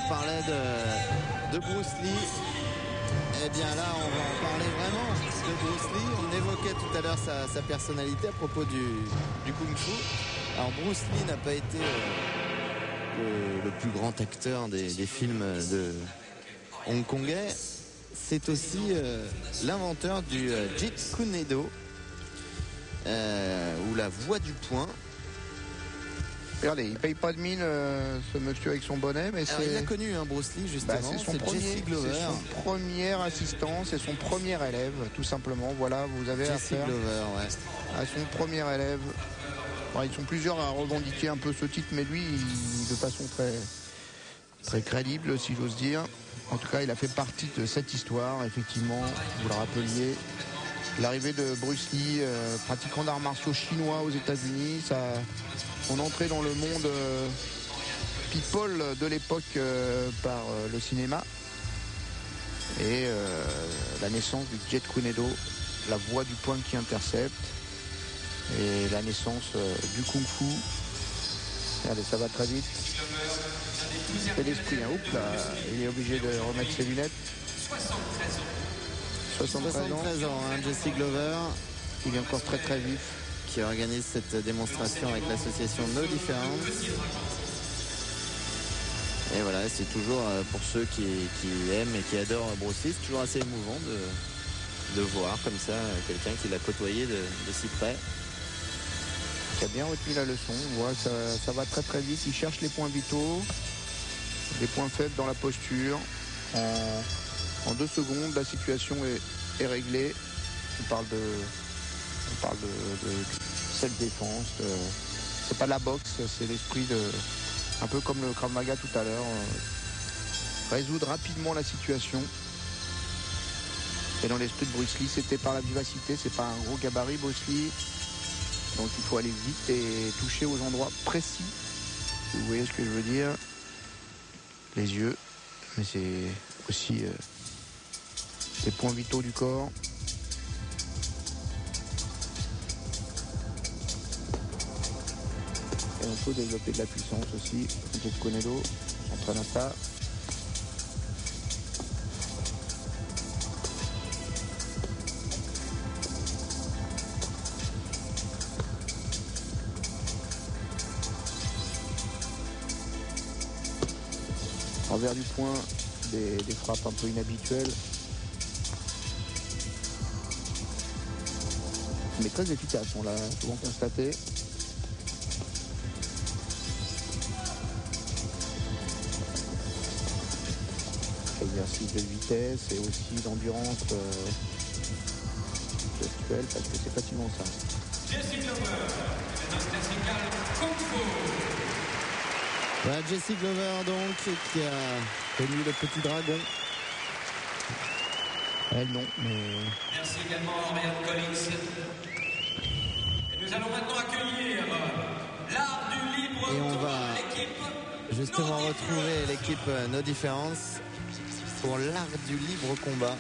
parlait de Bruce Lee. Eh bien là, on va en parler vraiment de Bruce Lee. On évoquait tout à l'heure sa personnalité à propos du Kung Fu. Alors Bruce Lee n'a pas été le plus grand acteur des films de hongkongais. C'est aussi l'inventeur du Jeet Kune Do, ou la voix du poing. Regardez, il paye pas de mine, ce monsieur avec son bonnet, mais alors, il a connu Bruce Lee justement. c'est son premier assistant, c'est son premier élève, tout simplement. Voilà, vous avez Jesse affaire Glover, ouais. à son premier élève. Bon, ils sont plusieurs à revendiquer un peu ce titre, mais lui, de façon très, très crédible, si j'ose dire. En tout cas, il a fait partie de cette histoire, effectivement, vous le rappeliez. L'arrivée de Bruce Lee, pratiquant d'arts martiaux chinois aux États-Unis, son entrée dans le monde people de l'époque par le cinéma, et la naissance du Jeet Kune Do, la voix du poing qui intercepte, et la naissance du Kung Fu. Regardez, ça va très vite. C'est l'esprit, hein. Oups là, il est obligé de remettre ses lunettes. 73 ans, hein, Jesse Glover, il est encore très très vif, qui organise cette démonstration avec l'association No Difference. Et voilà, c'est toujours pour ceux qui aiment et qui adorent Bruce Lee, c'est toujours assez émouvant de voir comme ça quelqu'un qui l'a côtoyé de si près. Qui a bien retenu la leçon. Voilà, ça va très très vite, il cherche les points vitaux, les points faibles dans la posture. En 2 secondes, la situation est réglée. On parle de self-défense. C'est pas la boxe, c'est l'esprit un peu comme le Krav Maga tout à l'heure. Résoudre rapidement la situation. Et dans l'esprit de Bruce Lee, c'était par la vivacité, c'est pas un gros gabarit Bruce Lee. Donc il faut aller vite et toucher aux endroits précis. Si vous voyez ce que je veux dire. Les yeux, mais c'est aussi les points vitaux du corps. Et on peut développer de la puissance aussi. Jeet Kune Do, on s'entraîne à ça. Envers du point, des frappes un peu inhabituelles, mais très efficaces, on l'a souvent constaté. Exercice de vitesse et aussi d'endurance gestuelle, parce que c'est facilement ça. Jesse Glover, c'est un classical Kung Fu. Voilà, Jesse Glover donc, qui a connu le petit dragon. Elle non, mais... Merci également à Oriane Collins. Et nous allons maintenant accueillir l'art du libre Et on combat, va l'équipe justement No retrouver Difference. l'équipe No Difference pour l'art du libre combat.